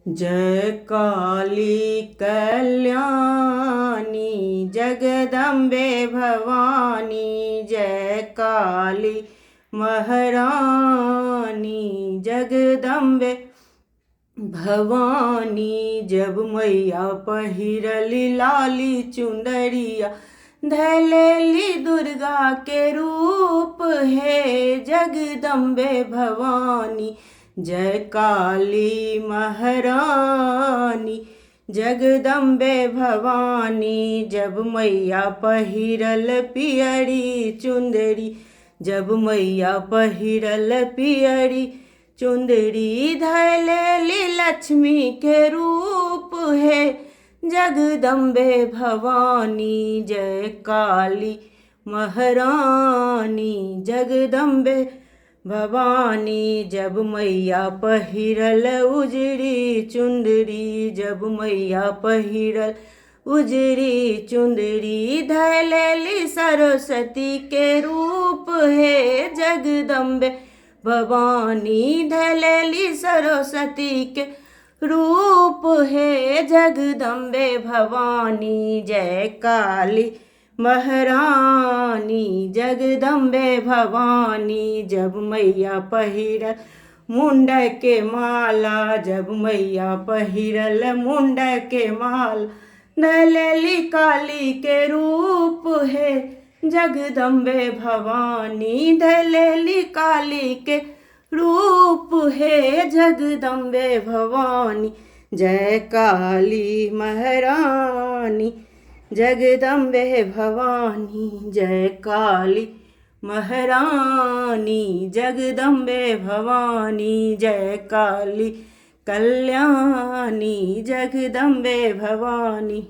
जय काली कल्याणी जगदम्बे भवानी। जय काली महारानी जगदम्बे भवानी। जब मैया पहिरली लाली चुंदरिया धैलेली दुर्गा के रूप है जगदम्बे भवानी। जय काली महारानी जगदम्बे भवानी। जब मैया पहिरल पियरी चुंदरी, जब मैया पहिरल पियरी चुंदरी धैलेली लक्ष्मी के रूप है जगदम्बे भवानी। जय काली महारानी जगदम्बे भवानी। जब मैया पहिरल उजरी चुंदरी, जब मैया पहिरल उजरी चुंदरी धैलेली सरस्वती के रूप है जगदम्बे भवानी। धैलेली सरस्वती के रूप है जगदम्बे भवानी। जय काली महारानी जगदम्बे भवानी। जब मैया पहिरल मुंड के माला, जब मैया पहिरल मुंड के माला धैलेली काली के रूप है जगदम्बे भवानी। धैलेली काली के रूप है जगदम्बे भवानी। जय काली महारानी जगदम्बे भवानी। जय काली महारानी जगदम्बे भवानी। जय काली कल्याणी जगदम्बे भवानी।